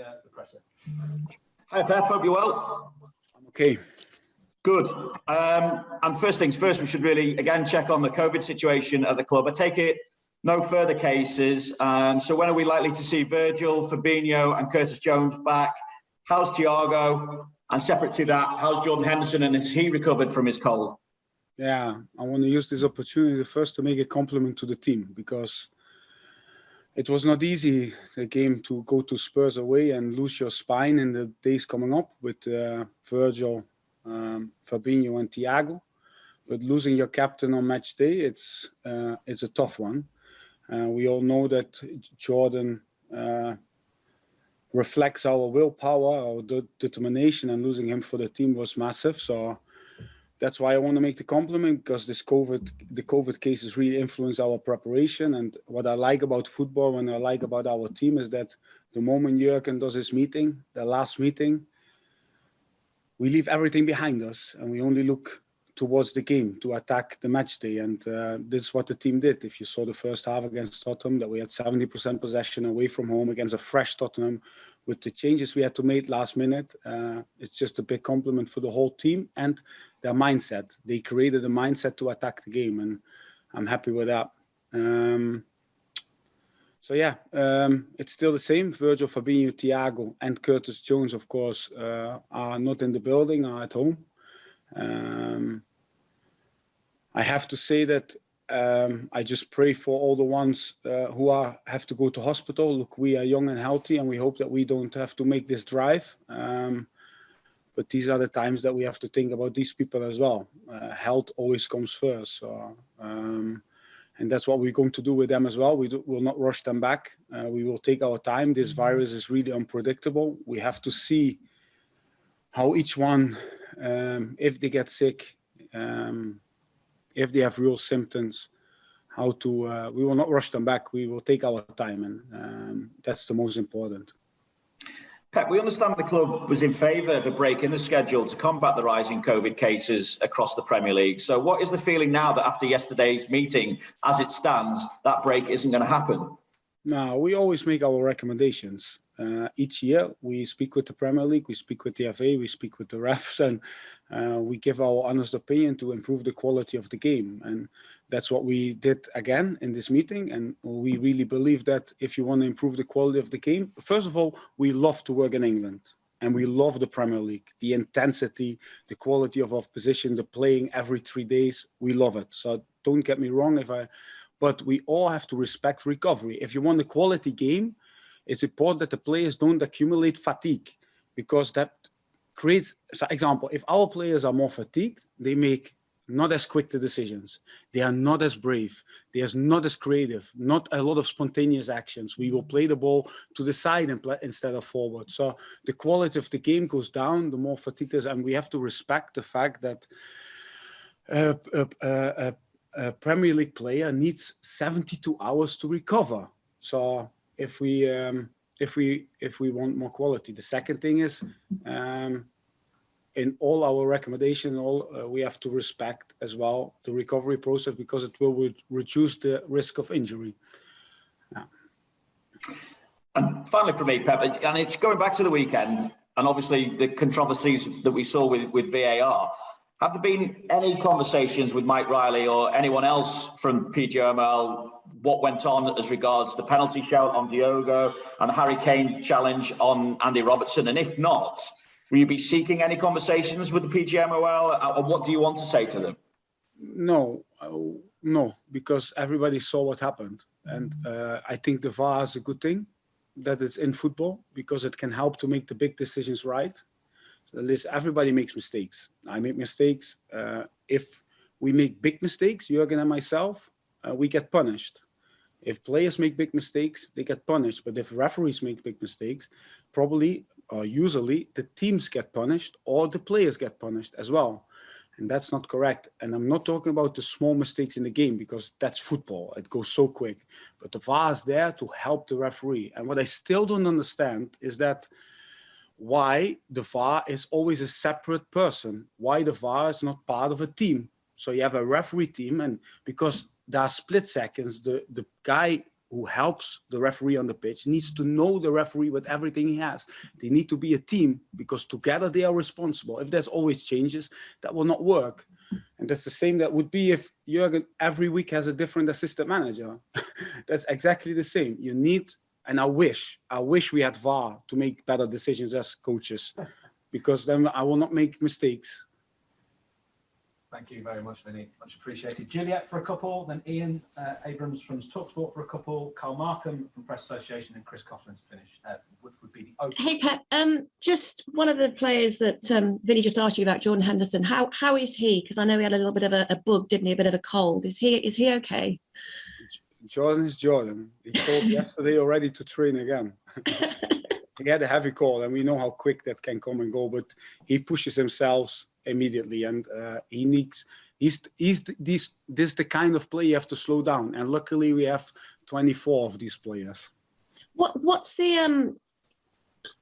the presser. Hi, Pep. Hope you're well. I'm okay. Good. And first things first, we should really, again, check on the COVID situation at the club. I take it no further cases. So when are we likely to see Virgil, Fabinho and Curtis Jones back? How's Thiago? And separate to that, how's Jordan Henderson and has he recovered from his cold? Yeah, I want to use this opportunity first to make a compliment to the team because it was not easy, the game, to go to Spurs away and lose your spine in the days coming up with Virgil, Fabinho and Thiago. But losing your captain on match day, it's a tough one. We all know that Jordan reflects our willpower, our determination, and losing him for the team was massive. So that's why I want to make the compliment, because the COVID cases really influence our preparation. And what I like about football and I like about our team is that the moment Jurgen does his meeting, the last meeting, we leave everything behind us and we only look towards the game to attack the match day. And this is what the team did. If you saw the first half against Tottenham, that we had 70% possession away from home against a fresh Tottenham with the changes we had to make last minute. It's just a big compliment for the whole team and their mindset. They created a mindset to attack the game and I'm happy with that. So yeah, it's still the same. Virgil, Fabinho, Thiago and Curtis Jones, of course, are not in the building, are at home. I have to say that I just pray for all the ones who have to go to hospital. Look, we are young and healthy and we hope that we don't have to make this drive. But these are the times that we have to think about these people as well. Health always comes first. So, and that's what we're going to do with them as well. We will not rush them back. We will take our time. This virus is really unpredictable. We have to see how each one, if they get sick, if they have real symptoms, how to, we will not rush them back. We will take our time and that's the most important. Pep, we understand the club was in favour of a break in the schedule to combat the rising COVID cases across the Premier League. So what is the feeling now that after yesterday's meeting, as it stands, that break isn't going to happen? No, we always make our recommendations. Each year we speak with the Premier League, we speak with the FA, we speak with the refs, and we give our honest opinion to improve the quality of the game. And that's what we did again in this meeting. And we really believe that if you want to improve the quality of the game, first of all, we love to work in England and we love the Premier League, the intensity, the quality of our position, the playing every 3 days. We love it. So don't get me wrong, but we all have to respect recovery. If you want a quality game, it's important that the players don't accumulate fatigue, because that creates, for example, if our players are more fatigued, they make not as quick the decisions. They are not as brave. They are not as creative, not a lot of spontaneous actions. We will play the ball to the side and play instead of forward. So the quality of the game goes down, the more fatigue there is, and we have to respect the fact that a Premier League player needs 72 hours to recover. So if we want more quality. The second thing is, in all our recommendations, we have to respect as well the recovery process, because it will reduce the risk of injury. Yeah. And finally for me, Pep, and it's going back to the weekend, and obviously the controversies that we saw with VAR. Have there been any conversations with Mike Riley or anyone else from PGMOL, what went on as regards the penalty shout on Diogo and the Harry Kane challenge on Andy Robertson? And if not, will you be seeking any conversations with the PGMOL? Or what do you want to say to them? No, because everybody saw what happened. And I think the VAR is a good thing that it's in football, because it can help to make the big decisions right. Listen, everybody makes mistakes. I make mistakes. If we make big mistakes, Jurgen and myself, we get punished. If players make big mistakes, they get punished. But if referees make big mistakes, probably or usually the teams get punished or the players get punished as well. And that's not correct. And I'm not talking about the small mistakes in the game, because that's football. It goes so quick. But the VAR is there to help the referee. And what I still don't understand is that why the VAR is always a separate person, why the VAR is not part of a team. So you have a referee team, and because there are split seconds, the guy who helps the referee on the pitch needs to know the referee with everything he has. They need to be a team because together they are responsible. If there's always changes, that will not work. And that's the same that would be if Jurgen every week has a different assistant manager. That's exactly the same. You need, and I wish we had VAR to make better decisions as coaches, because then I will not make mistakes. Thank you very much, Vinny. Much appreciated. Juliet for a couple, then Ian Abrams from TalkSport for a couple, Carl Markham from Press Association, and Chris Coughlin to finish. Which would be the opening. Hey, Pep. Just one of the players that Vinny just asked you about, Jordan Henderson. How is he? Because I know he had a little bit of a bug, didn't he? A bit of a cold. Is he okay? Jordan is Jordan. He called yesterday already to train again. He had a heavy call, and we know how quick that can come and go. But he pushes himself immediately, and he's the kind of player you have to slow down. And luckily, we have 24 of these players. What's the I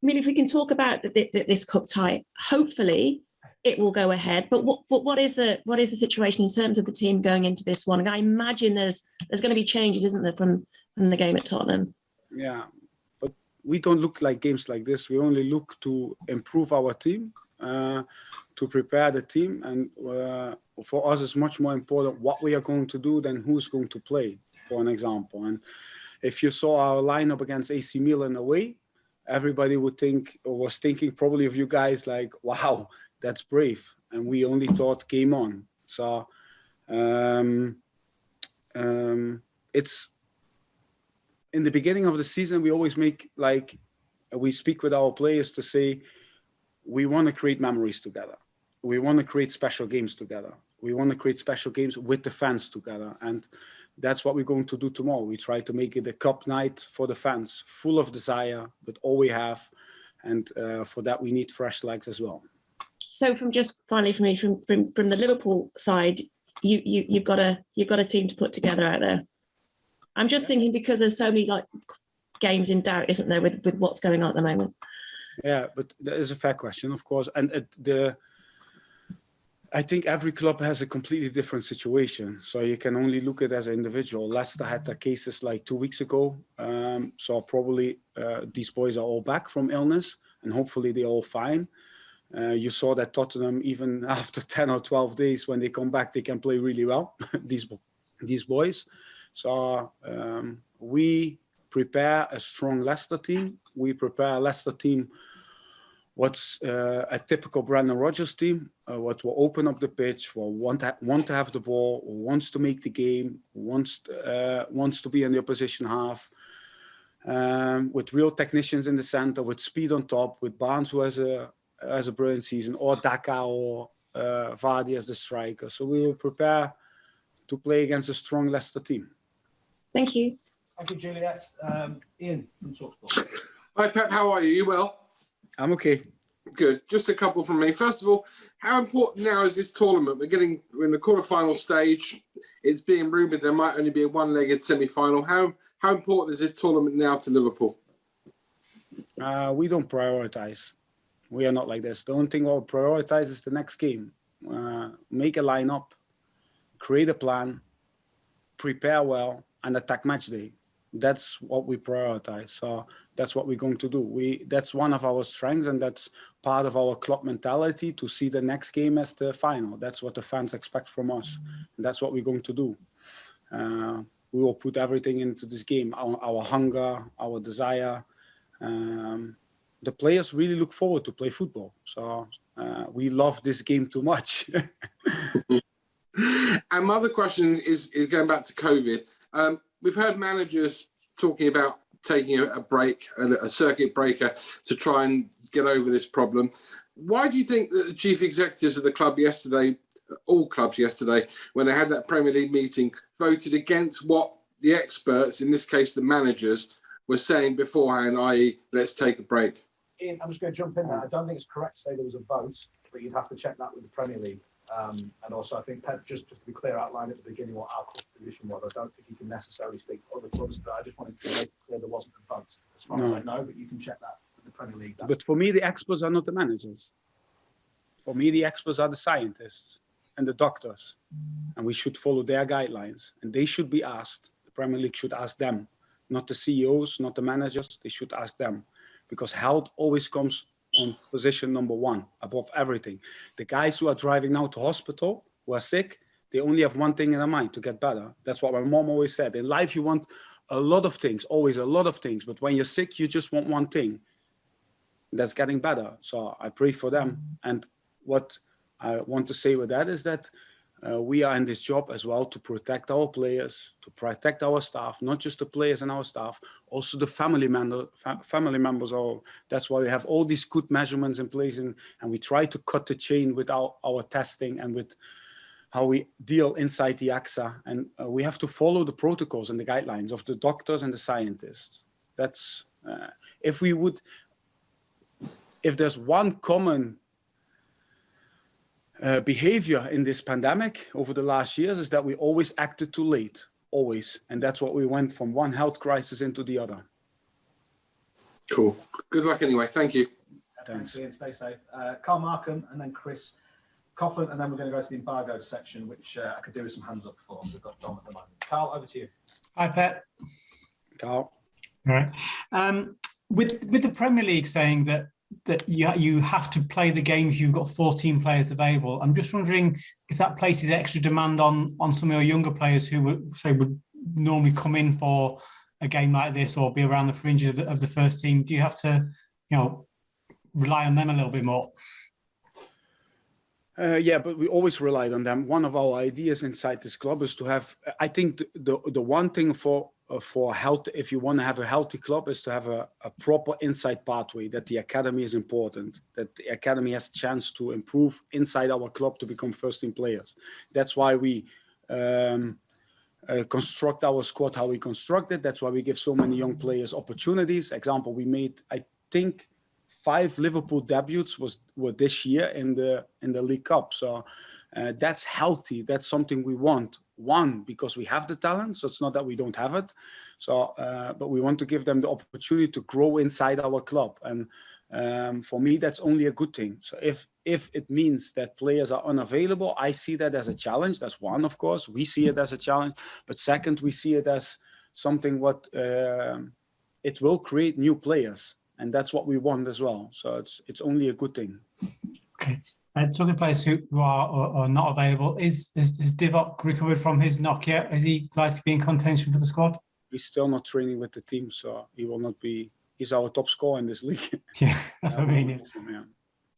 mean, if we can talk about this cup tie, hopefully it will go ahead. But what is the situation in terms of the team going into this one? I imagine there's going to be changes, isn't there, from the game at Tottenham? Yeah, but we don't look like games like this. We only look to improve our team, to prepare the team, and for us, it's much more important what we are going to do than who's going to play, for an example. And if you saw our lineup against AC Milan away, everybody would think, or was thinking probably of you guys like, wow, that's brave. And we only thought game on. So it's in the beginning of the season, we always we speak with our players to say, we want to create memories together. We want to create special games together. We want to create special games with the fans together. And that's what we're going to do tomorrow. We try to make it a cup night for the fans, full of desire, but all we have. And for that, we need fresh legs as well. So from just finally for me, from the Liverpool side, you've got a team to put together out there. I'm just thinking, because there's so many games in doubt, isn't there, with what's going on at the moment? Yeah, but that is a fair question, of course. And I think every club has a completely different situation. So you can only look at it as an individual. Leicester had their cases 2 weeks ago. So probably these boys are all back from illness, and hopefully they're all fine. You saw that Tottenham, even after 10 or 12 days, when they come back, they can play really well, these boys. So we prepare a strong Leicester team. We prepare a Leicester team what's a typical Brendan Rodgers team, what will open up the pitch, will want to have the ball, wants to make the game, wants to be in the opposition half, with real technicians in the center, with speed on top, with Barnes, who has a brilliant season, or Daka or Vardy as the striker. So we will prepare to play against a strong Leicester team. Thank you. Thank you, Juliet. Ian from TalkSport. Hi, Pep. How are you? You well? I'm okay. Good. Just a couple from me. First of all, how important now is this tournament? We're in the quarterfinal stage. It's being rumoured there might only be a one-legged semi-final. How important is this tournament now to Liverpool? We don't prioritise. We are not like this. The only thing we'll prioritise is the next game. Make a lineup, create a plan, prepare well, and attack match day. That's what we prioritize. So that's what we're going to do. That's one of our strengths, and that's part of our club mentality, to see the next game as the final. That's what the fans expect from us. And that's what we're going to do. We will put everything into this game, our hunger, our desire. The players really look forward to play football. So we love this game too much. And my other question is going back to COVID. We've heard managers talking about taking a break, a circuit breaker, to try and get over this problem. Why do you think that the chief executives of the club yesterday, all clubs yesterday, when they had that Premier League meeting, voted against what the experts, in this case the managers, were saying beforehand, i.e. let's take a break? Ian, I'm just going to jump in there. I don't think it's correct to say there was a vote, but you'd have to check that with the Premier League. And also, I think Pep, just to be clear, outlined at the beginning what our club's position was. I don't think he can necessarily speak for other clubs, but I just wanted to make clear there wasn't a vote, as far as I know, but you can check that with the Premier League. But for me, the experts are not the managers. For me, the experts are the scientists and the doctors. And we should follow their guidelines. And they should be asked, the Premier League should ask them not the CEOs, not the managers. They should ask them, because health always comes on position number one above everything. The guys who are driving now to hospital, who are sick, they only have one thing in their mind: to get better. That's what my mom always said. In life, you want a lot of things, always a lot of things. But when you're sick, you just want one thing. That's getting better. So I pray for them. And what I want to say with that is that we are in this job as well to protect our players, to protect our staff, not just the players and our staff, also the family members. That's why we have all these good measurements in place, and we try to cut the chain with our testing and with how we deal inside the AXA. And we have to follow the protocols and the guidelines of the doctors and the scientists. That's if there's one common behavior in this pandemic over the last years, is that we always acted too late, always. And that's what we went from one health crisis into the other. Cool. Good luck anyway. Thank you. Thanks, Ian. Stay safe. Carl Markham and then Chris Coughlin, and then we're going to go to the embargoed section, which I could do with some hands up forms. We've got Dom at the moment. Carl, over to you. Hi, Pep. Carl. All right. With the Premier League saying that you have to play the game if you've got 14 players available, I'm just wondering if that places extra demand on some of your younger players who would normally come in for a game like this or be around the fringes of the first team. Do you have to, rely on them a little bit more? Yeah, but we always relied on them. One of our ideas inside this club is to have, I think the one thing for health, if you want to have a healthy club, is to have a proper inside pathway, that the academy is important, that the academy has a chance to improve inside our club to become first team players. That's why we construct our squad how we construct it. That's why we give so many young players opportunities. Example, we made, I think, 5 Liverpool debuts were this year in the League Cup. So that's healthy. That's something we want. One, because we have the talent, so it's not that we don't have it. So, but we want to give them the opportunity to grow inside our club. And for me, that's only a good thing. So if it means that players are unavailable, I see that as a challenge. That's one, of course. We see it as a challenge. But second, we see it as something what it will create new players. And that's what we want as well. So it's only a good thing. Okay. Talking players who are not available, is Divock recovered from his knock yet? Is he likely to be in contention for the squad? He's still not training with the team, so he will not be. He's our top scorer in this league. Yeah, that's what I mean. Yeah.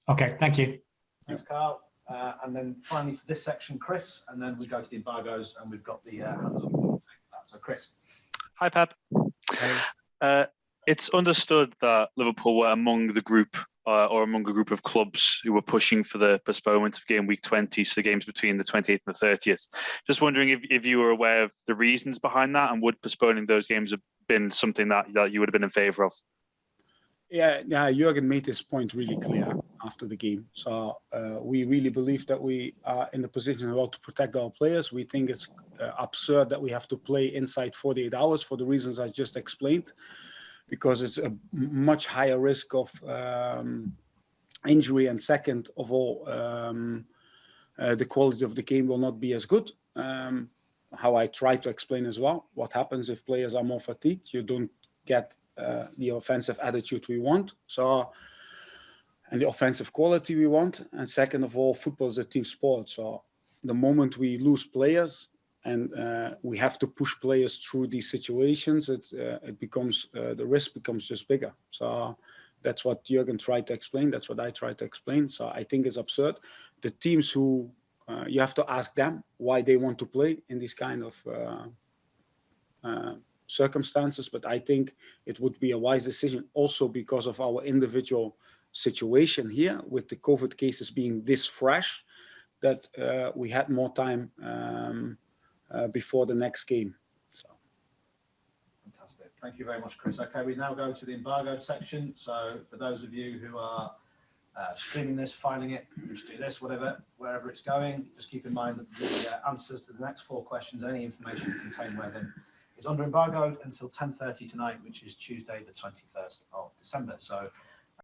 Okay, thank you. Thanks, Carl. And then finally for this section, Chris, and then we go to the embargoes, and we've got the hands up. So, Chris. Hi, Pep. Hey. It's understood that Liverpool were among the group or among a group of clubs who were pushing for the postponement of game week 20, so games between the 28th and the 30th. Just wondering if you were aware of the reasons behind that, and would postponing those games have been something that you would have been in favour of? Yeah, Jurgen made this point really clear after the game. So we really believe that we are in the position well to protect our players. We think it's absurd that we have to play inside 48 hours for the reasons I just explained, because it's a much higher risk of injury, and second of all, the quality of the game will not be as good. How I try to explain as well, what happens if players are more fatigued, you don't get the offensive attitude we want, so, and the offensive quality we want. And second of all, football is a team sport, so the moment we lose players, and we have to push players through these situations, it becomes the risk becomes just bigger. So that's what Jurgen tried to explain. That's what I tried to explain. So I think it's absurd. The teams who you have to ask them why they want to play in these kind of circumstances. But I think it would be a wise decision also because of our individual situation here with the COVID cases being this fresh, that we had more time before the next game. So. Fantastic. Thank you very much, Chris. Okay, we now go to the embargoed section. So for those of you who are streaming this, filing it, just do this, wherever it's going, just keep in mind that the answers to the next 4 questions, any information contained within, is under embargoed until 10:30 tonight, which is Tuesday, the 21st of December. So